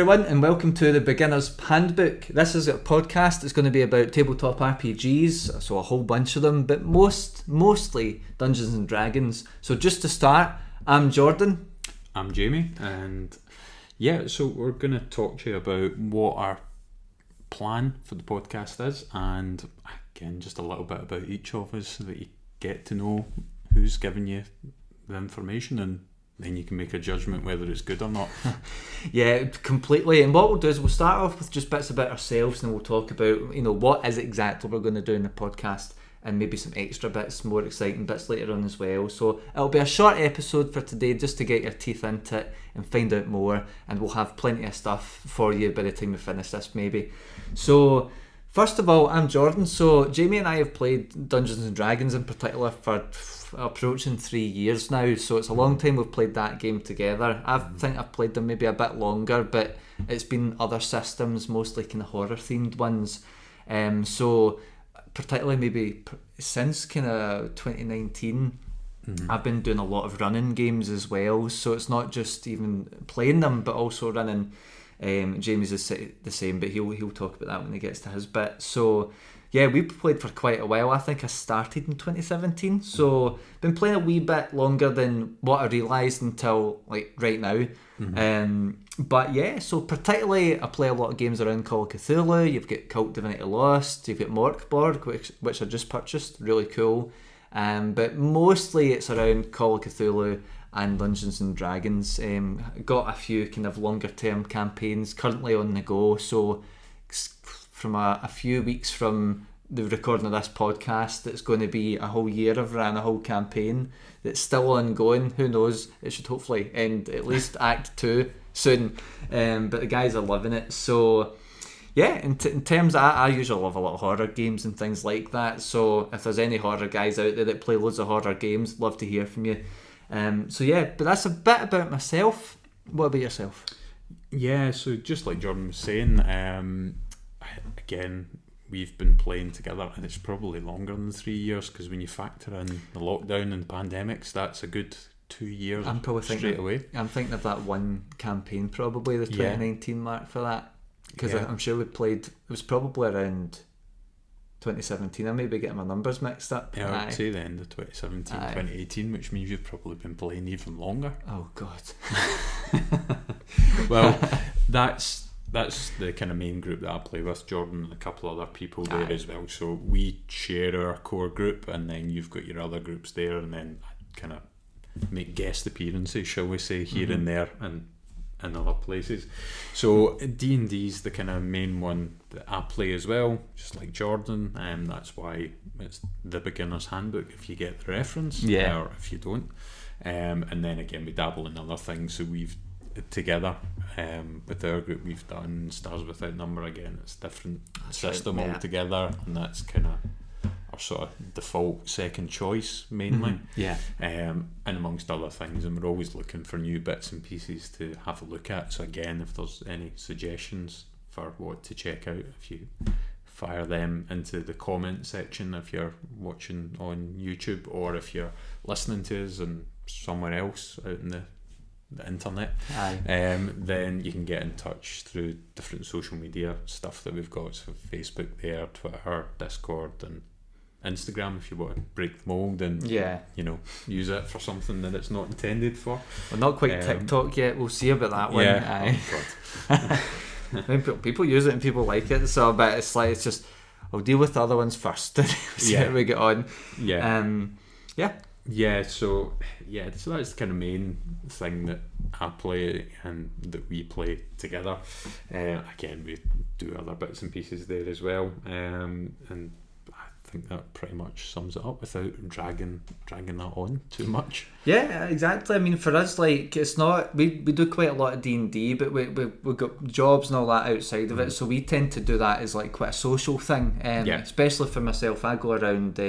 everyone, and welcome to the Beginners Handbook. This is a podcast that's going to be about tabletop RPGs, so a whole bunch of them, but mostly Dungeons and Dragons. So just to start, I'm Jordan. I'm Jamie, and so we're going to talk to you about what our plan for the podcast is, and again, just a little bit about each of us so that you get to know who's giving you the information, and then you can make a judgment whether it's good or not. Yeah, completely. And what we'll do is we'll start off with just bits about ourselves, and we'll talk about, what is exactly we're going to do in the podcast, and maybe some extra bits, more exciting bits later on as well. So it'll be a short episode for today, just to get your teeth into it and find out more, and we'll have plenty of stuff for you by the time we finish this maybe. So first of all, I'm Jordan. So Jamie and I have played Dungeons and Dragons in particular for approaching 3 years now, so it's a long time we've played that game together. I think I've played them maybe a bit longer, but it's been other systems, mostly kind of horror themed ones. So particularly maybe since kind of 2019, I've been doing a lot of running games as well, so it's not just even playing them but also running. Jamie's is the same, but he'll talk about that when he gets to his bit. So yeah, we've played for quite a while. I think I started in 2017, so been playing a wee bit longer than what I realised until right now. But yeah, so particularly I play a lot of games around Call of Cthulhu. You've got Cult Divinity Lost, you've got Morkborg, which I just purchased, really cool. But mostly it's around Call of Cthulhu and Dungeons and Dragons. Got a few kind of longer term campaigns currently on the go, so from a few weeks from the recording of this podcast, it's going to be a whole year. I've ran a whole campaign that's still ongoing. Who knows, it should hopefully end at least Act 2 soon, but the guys are loving it. So yeah, in terms of, I usually love a lot of horror games and things like that, so if there's any horror guys out there that play loads of horror games, love to hear from you. So yeah, but that's a bit about myself. What about yourself? Yeah, so just like Jordan was saying, again, we've been playing together, and it's probably longer than 3 years, because when you factor in the lockdown and pandemics, that's a good 2 years. I'm probably straight away. I'm thinking of that one campaign, probably the 2019 mark for that, because I'm sure we played, it was probably around 2017. I may be getting my numbers mixed up. Yeah, I would say the end of 2017, 2018, which means you've probably been playing even longer. Oh God. Well, that's the kind of main group that I play with, Jordan, and a couple other people there as well. So we share our core group, and then you've got your other groups there, and then I kind of make guest appearances, shall we say, here and there, and in other places. So D&D's the kind of main one that I play as well, just like Jordan, and that's why it's the Beginner's Handbook, if you get the reference, or if you don't. And then again, we dabble in other things. So we've together with our group, we've done Stars Without Number. Again, it's a different system altogether, and that's kind of our sort of default second choice mainly. And amongst other things, and we're always looking for new bits and pieces to have a look at. So again, if there's any suggestions for what to check out, if you fire them into the comment section if you're watching on YouTube, or if you're listening to us and somewhere else out in the internet, then you can get in touch through different social media stuff that we've got. So Facebook there, Twitter, Discord, and Instagram, if you want to break the mold and use it for something that it's not intended for. Well, not quite TikTok yet. We'll see about that one. People use it and people like it, so but it's just I'll deal with the other ones first and see how we get on. So that's the kind of main thing that I play and that we play together. Again, we do other bits and pieces there as well, and I think that pretty much sums it up without dragging that on too much. Yeah, exactly. I mean, for us, it's not, we do quite a lot of D&D, but we've got jobs and all that outside of it, so we tend to do that as quite a social thing. Especially for myself, I go around.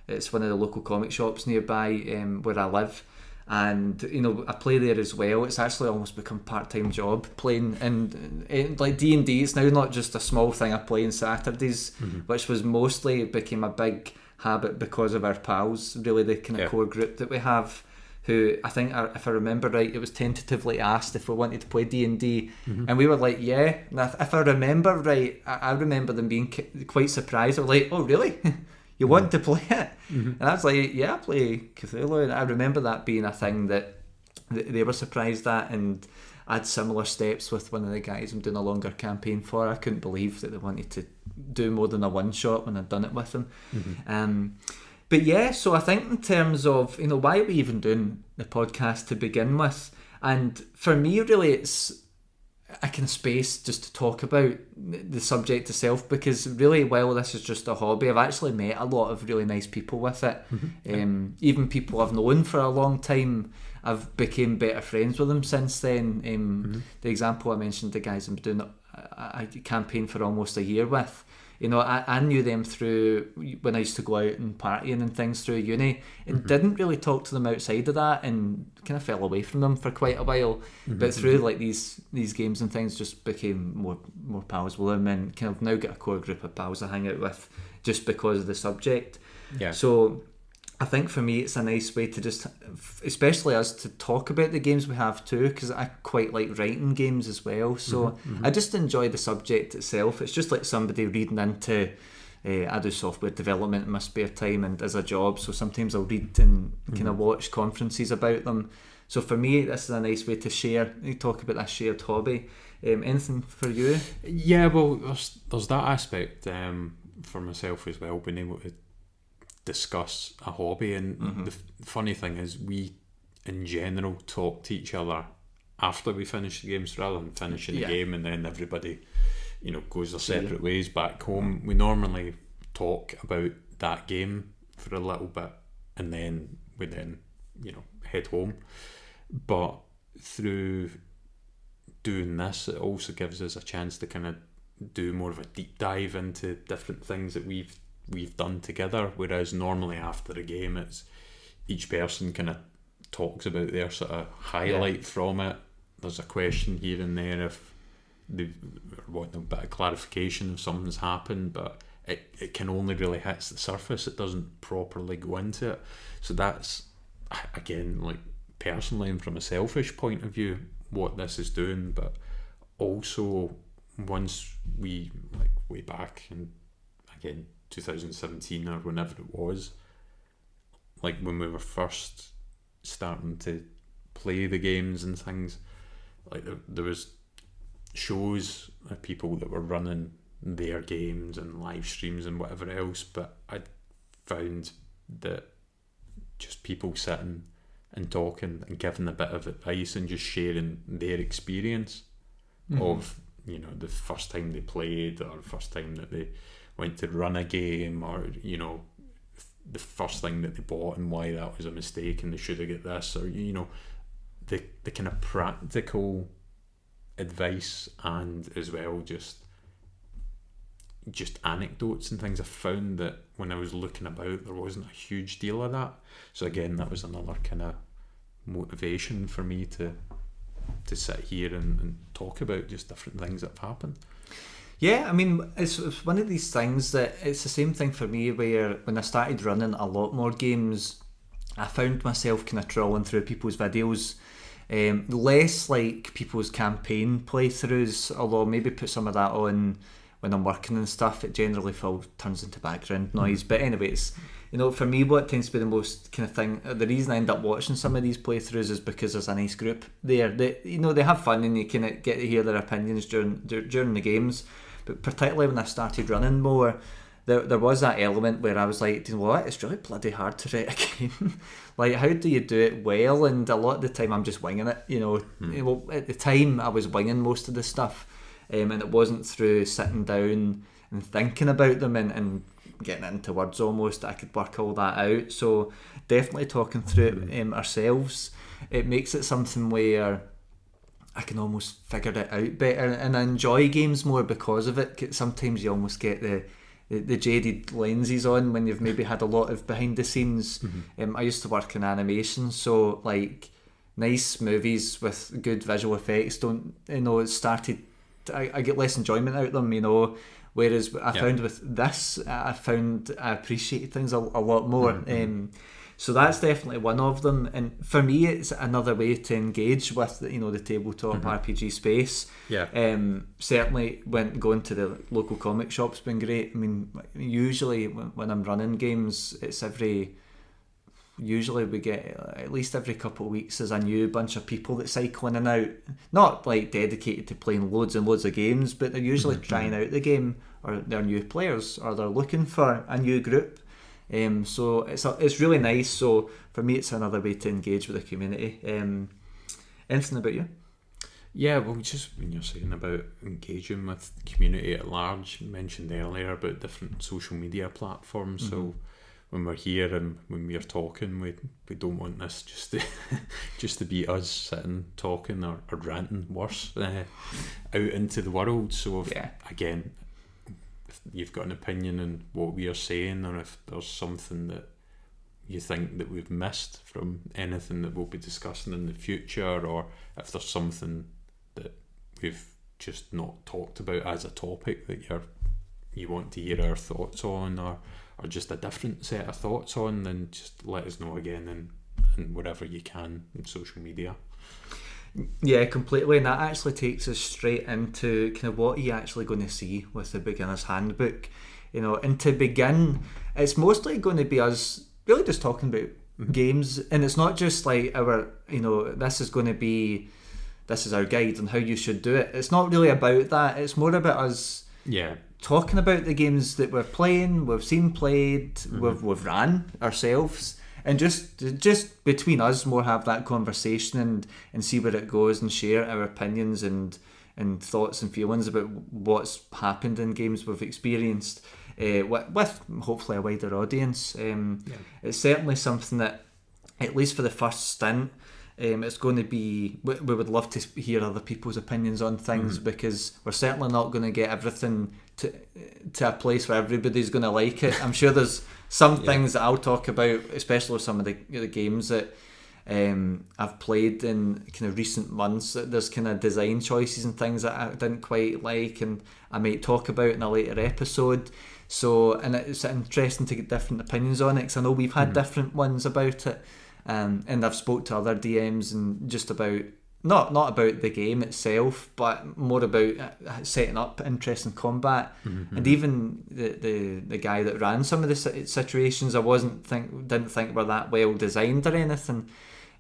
It's one of the local comic shops nearby where I live, and I play there as well. It's actually almost become part-time job playing, and like D&D, it's now not just a small thing I play on Saturdays, which was mostly became a big habit because of our pals, really the kind of core group that we have who I think, if I remember right, it was tentatively asked if we wanted to play D&D, and we were like, yeah. And if I remember right, I remember them being quite surprised. They were like, oh really? You want to play it? And I was like, yeah, I play Cthulhu. And I remember that being a thing that they were surprised at, and I had similar steps with one of the guys I'm doing a longer campaign for. I couldn't believe that they wanted to do more than a one-shot when I'd done it with them. But yeah, so I think in terms of, why are we even doing the podcast to begin with? And for me, really, it's a kind of space just to talk about the subject itself, because really, while this is just a hobby, I've actually met a lot of really nice people with it. Even people I've known for a long time, I've become better friends with them since then. The example I mentioned, the guys I'm doing a campaign for almost a year with, I knew them through when I used to go out and partying and things through uni, and didn't really talk to them outside of that, and kind of fell away from them for quite a while. But through like these games and things, just became more pals with them, and kind of now got a core group of pals I hang out with just because of the subject. Yeah. So I think for me it's a nice way to just, especially us, to talk about the games we have too, because I quite like writing games as well. So I just enjoy the subject itself. It's just like somebody reading into, I do software development in my spare time and as a job, so sometimes I'll read and kind of watch conferences about them. So for me, this is a nice way to talk about that shared hobby. Anything for you? Yeah, well, there's that aspect for myself as well, being able to discuss a hobby. And the funny thing is, we in general talk to each other after we finish the games, rather than finishing the game and then everybody goes their separate ways back home. We normally talk about that game for a little bit, and then we head home. But through doing this, it also gives us a chance to kind of do more of a deep dive into different things that we've done together, whereas normally after a game it's each person kind of talks about their sort of highlight from it. There's a question here and there if they want a bit of clarification if something's happened, but it can only really hits the surface. It doesn't properly go into it. So that's, again, like personally and from a selfish point of view, what this is doing. But also, once we, like, way back in, again, 2017 or whenever it was, like when we were first starting to play the games and things, like there was shows of people that were running their games and live streams and whatever else, but I found that just people sitting and talking and giving a bit of advice and just sharing their experience of the first time they played, or first time that they went to run a game, or the first thing that they bought and why that was a mistake and they should have got this, or the kind of practical advice, and as well just anecdotes and things. I found that when I was looking about, there wasn't a huge deal of that. So again, that was another kind of motivation for me to sit here and talk about just different things that have happened. Yeah, I mean, it's one of these things that it's the same thing for me, where when I started running a lot more games, I found myself kind of trawling through people's videos, less like people's campaign playthroughs, although maybe put some of that on when I'm working and stuff. It generally turns into background noise. But anyways, for me, what tends to be the most kind of thing, the reason I end up watching some of these playthroughs is because there's a nice group there. They have fun and you kind of get to hear their opinions during the games. But particularly when I started running more, there was that element where I was like, you know what, it's really bloody hard to write a game. Like, how do you do it well? And a lot of the time I'm just winging it. Well, at the time I was winging most of the stuff, and it wasn't through sitting down and thinking about them and getting it into words almost that I could work all that out. So definitely talking through it ourselves, it makes it something where I can almost figure it out better, and I enjoy games more because of it. Sometimes you almost get the jaded lenses on when you've maybe had a lot of behind the scenes. I used to work in animation, so like nice movies with good visual effects I get less enjoyment out of them, whereas I found with this, I appreciated things a lot more. So that's definitely one of them, and for me it's another way to engage with the tabletop RPG space. Certainly when going to the local comic shop's been great. I mean, usually when I'm running games, usually we get at least every couple of weeks there's a new bunch of people that cycle in and out, not like dedicated to playing loads and loads of games, but they're usually trying out the game, or they're new players, or they're looking for a new group. So it's really nice. So for me it's another way to engage with the community. Anything about you? Yeah, well, just when you're saying about engaging with the community at large, you mentioned earlier about different social media platforms. So when we're here and when we're talking, we don't want this just to be us sitting talking or ranting worse out into the world. So again, if you've got an opinion on what we are saying, or if there's something that you think that we've missed from anything that we'll be discussing in the future, or if there's something that we've just not talked about as a topic that you want to hear our thoughts on, or just a different set of thoughts on, then just let us know again in wherever you can in social media. Yeah, completely. And that actually takes us straight into kind of what are you actually going to see with the Beginner's Handbook. And to begin, it's mostly going to be us really just talking about games, and it's not just like our, this is our guide on how you should do it. It's not really about that. It's more about us talking about the games that we're playing, we've seen played, we've ran ourselves, and just between us more have that conversation and see where it goes, and share our opinions and thoughts and feelings about what's happened in games we've experienced with hopefully a wider audience. It's certainly something that, at least for the first stint, it's going to be, we would love to hear other people's opinions on things, because we're certainly not going to get everything to a place where everybody's going to like it. I'm sure there's some things that I'll talk about, especially with some of the games that I've played in kind of recent months. There's kind of design choices and things that I didn't quite like, and I might talk about in a later episode. So, and it's interesting to get different opinions on it, because I know we've had different ones about it. And I've spoke to other DMs and just about not about the game itself, but more about setting up interesting combat. And even the guy that ran some of the situations I didn't think were that well designed or anything.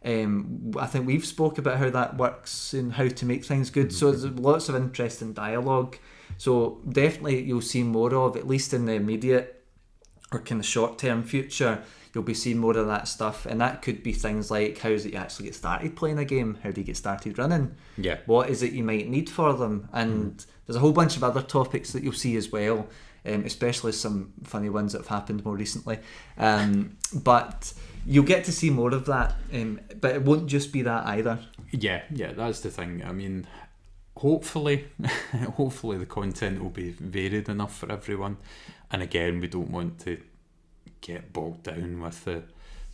I think we've spoke about how that works and how to make things good. So there's lots of interesting dialogue. So definitely you'll see more of, at least in the immediate or kind of short term future, you'll be seeing more of that stuff. And that could be things like, how is it you actually get started playing a game? How do you get started running? What is it you might need for them? And there's a whole bunch of other topics that you'll see as well, especially some funny ones that have happened more recently. But you'll get to see more of that, but it won't just be that either. Yeah, that's the thing. I mean, hopefully the content will be varied enough for everyone. And again, we don't want to get bogged down with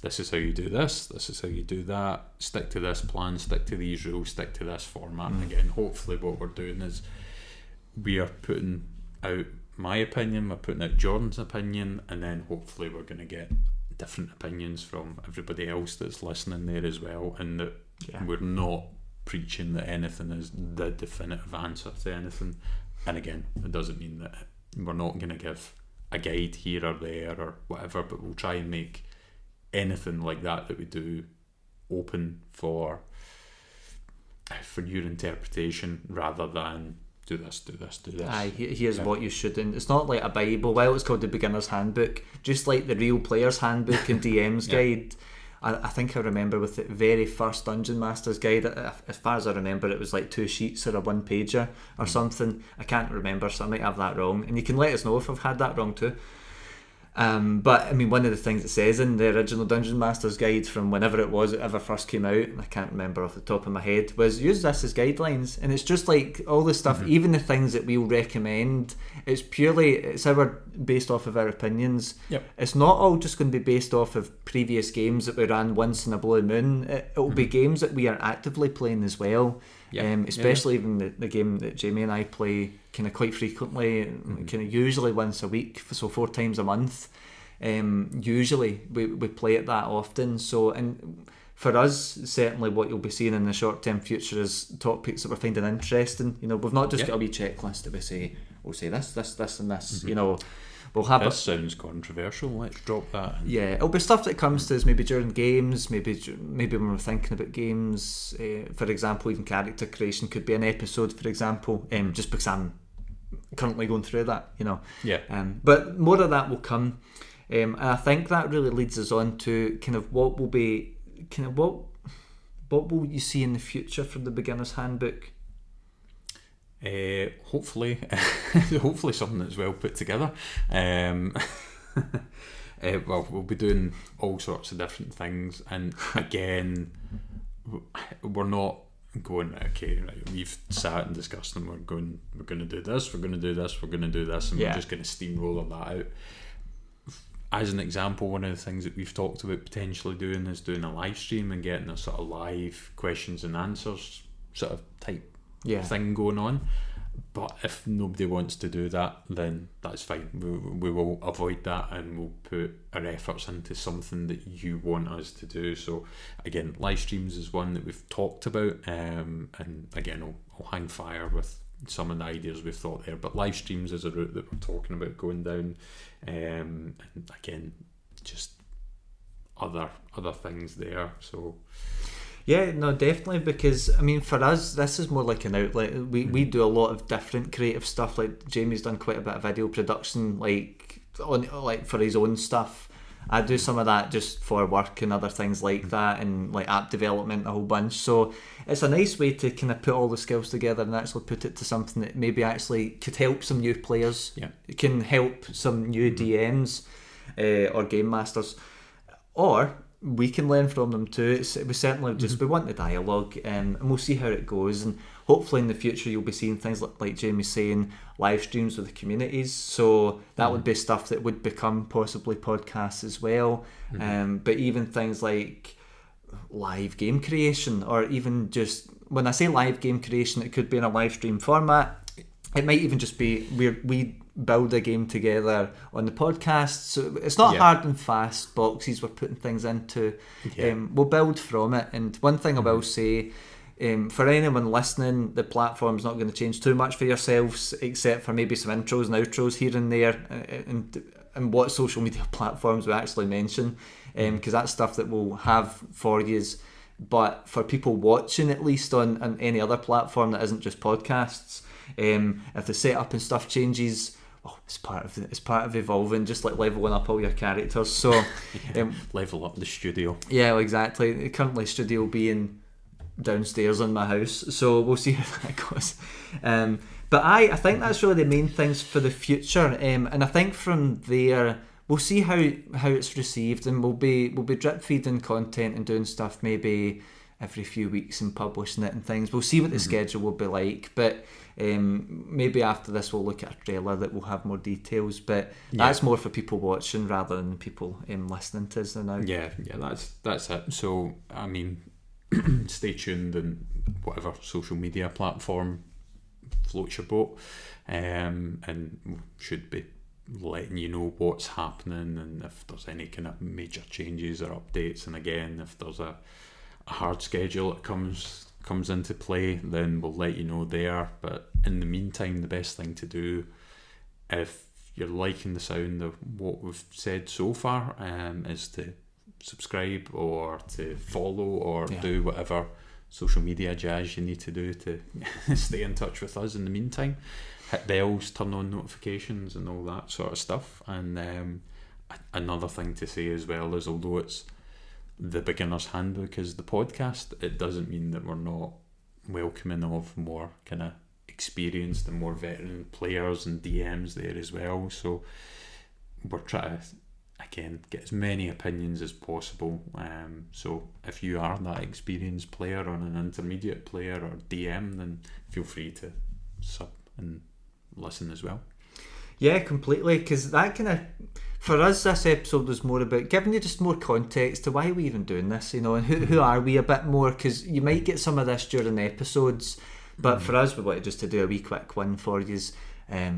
this is how you do this is how you do that, stick to this plan, stick to these rules, stick to this format. And again, hopefully what we're doing is we are putting out my opinion, we're putting out Jordan's opinion, and then hopefully we're going to get different opinions from everybody else that's listening there as well, and that we're not preaching that anything is the definitive answer to anything. And again, it doesn't mean that we're not going to give a guide here or there or whatever, but we'll try and make anything like that we do open for your interpretation, rather than do this. Here's what you shouldn't. It's not like a Bible. Well, it's called the Beginner's Handbook, just like the Real Player's Handbook and DM's Guide. I think I remember with the very first Dungeon Master's Guide, as far as I remember, it was like 2 sheets or a 1-pager or something. I can't remember, so I might have that wrong. And you can let us know if I've had that wrong too. But I mean, one of the things it says in the original Dungeon Master's Guide from whenever it was it ever first came out, and I can't remember off the top of my head, was use this as guidelines. And it's just like all the stuff, even the things that we'll recommend, it's based off of our opinions. It's not all just going to be based off of previous games that we ran once in a blue moon. It'll be games that we are actively playing as well. Especially even the game that Jamie and I play kind of quite frequently, kind of usually once a week, so 4 times a month. usually we play it that often. So, and for us, certainly what you'll be seeing in the short-term future is topics that we're finding interesting. You know, we've not just got a wee checklist that we'll say this, and this. You know, we'll have this sounds controversial. Let's drop that. Yeah, it'll be stuff that comes to us maybe during games, maybe when we're thinking about games. For example, even character creation could be an episode, for example, just because I'm currently going through that, you know. Yeah. But more of that will come, and I think that really leads us on to kind of what will be, kind of what will you see in the future from the Beginner's Handbook? Hopefully something that's well put together. Well, we'll be doing all sorts of different things, and again, we're not going, okay, right, we've sat and discussed them, we're going to do this, we're going to do this, we're going to do this, and we're just going to steamroller that out. As an example, one of the things that we've talked about potentially doing is doing a live stream and getting a sort of live questions and answers sort of type thing going on. But if nobody wants to do that, then that's fine. We will avoid that, and we'll put our efforts into something that you want us to do. So again, live streams is one that we've talked about, and again, I'll hang fire with some of the ideas we've thought there. But live streams is a route that we're talking about going down, and again, just other things there. So. Yeah, no, definitely, because I mean, for us, this is more like an outlet. We do a lot of different creative stuff. Like Jamie's done quite a bit of video production, like for his own stuff. I do some of that just for work and other things like that, and like app development, a whole bunch. So it's a nice way to kind of put all the skills together and actually put it to something that maybe actually could help some new players. Yeah, it can help some new DMs or game masters, or we can learn from them too. We certainly we want the dialogue, and we'll see how it goes, and hopefully in the future you'll be seeing things like Jamie's saying, live streams with the communities. So that would be stuff that would become possibly podcasts as well. But even things like live game creation, or even just, when I say live game creation, it could be in a live stream format. It might even just be we build a game together on the podcast. So it's not hard and fast boxes we're putting things into. We'll build from it. And one thing I will say, for anyone listening, the platform's not going to change too much for yourselves, except for maybe some intros and outros here and there, and what social media platforms we actually mention, because that's stuff that we'll have for yous. But for people watching, at least on any other platform that isn't just podcasts, if the setup and stuff changes, it's part of evolving, just like leveling up all your characters. So level up the studio. Yeah, exactly. Currently, studio being downstairs in my house, so we'll see how that goes. But I think that's really the main things for the future, and I think from there we'll see how it's received, and we'll be drip feeding content and doing stuff maybe every few weeks and publishing it and things. We'll see what the schedule will be like, but maybe after this we'll look at a trailer that will have more details, but that's more for people watching rather than people listening to us now. Yeah, that's it. So I mean, stay tuned in whatever social media platform floats your boat, and should be letting you know what's happening, and if there's any kind of major changes or updates. And again, if there's a hard schedule that comes into play, then we'll let you know there. But in the meantime, the best thing to do, if you're liking the sound of what we've said so far, is to subscribe or to follow or do whatever social media jazz you need to do to stay in touch with us in the meantime. Hit bells, turn on notifications and all that sort of stuff. And another thing to say as well is, although it's the Beginner's Handbook is the podcast, it doesn't mean that we're not welcoming of more kind of experienced and more veteran players and DMs there as well. So we're trying to, again, get as many opinions as possible. So if you are that experienced player or an intermediate player or DM, then feel free to sub and listen as well. Yeah, completely, because that kind of, for us, this episode was more about giving you just more context to why we even doing this, you know, and who are we a bit more, because you might get some of this during episodes, but for us, we wanted just to do a wee quick one for you,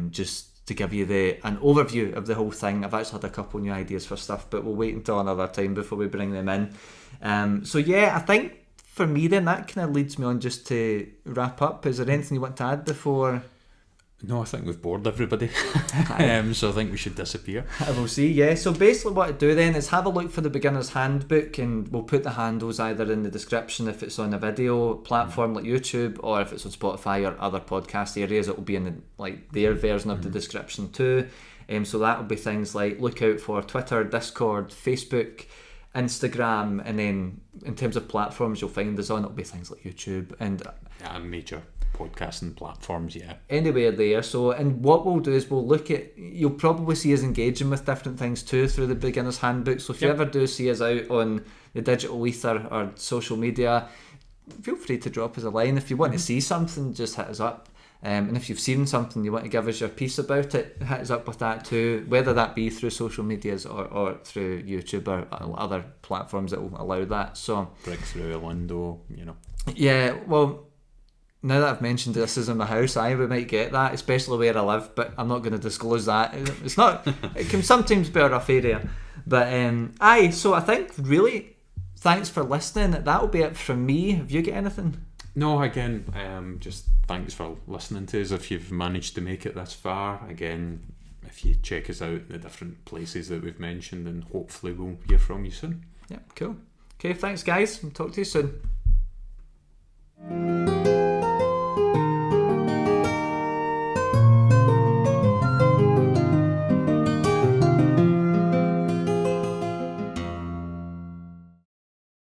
just to give you an overview of the whole thing. I've actually had a couple new ideas for stuff, but we'll wait until another time before we bring them in. So yeah, I think for me then that kind of leads me on just to wrap up. Is there anything you want to add before? No, I think we've bored everybody. So I think we should disappear. We'll see, yeah. So basically what I do then is have a look for the Beginner's Handbook, and we'll put the handles either in the description if it's on a video platform like YouTube, or if it's on Spotify or other podcast areas, it will be in their version of the description too. So that will be things like look out for Twitter, Discord, Facebook, Instagram, and then in terms of platforms you'll find us on, it'll be things like YouTube and major podcasting platforms, anywhere there. So, and what we'll do is we'll look at, you'll probably see us engaging with different things too through the Beginner's Handbook. So if you ever do see us out on the digital ether or social media, feel free to drop us a line. If you want to see something, just hit us up. And if you've seen something you want to give us your piece about it, hit us up with that too, whether that be through social medias or through YouTube or other platforms that will allow that. So break through a window, Yeah, well, now that I've mentioned this is in my house, we might get that, especially where I live, but I'm not going to disclose that. It's not. It can sometimes be a rough area, but so I think really, thanks for listening. That'll be it from me. Have you got anything? No, again, just thanks for listening to us. If you've managed to make it this far, again, if you check us out in the different places that we've mentioned, and hopefully we'll hear from you soon. Yeah, cool. Okay, thanks guys, and talk to you soon.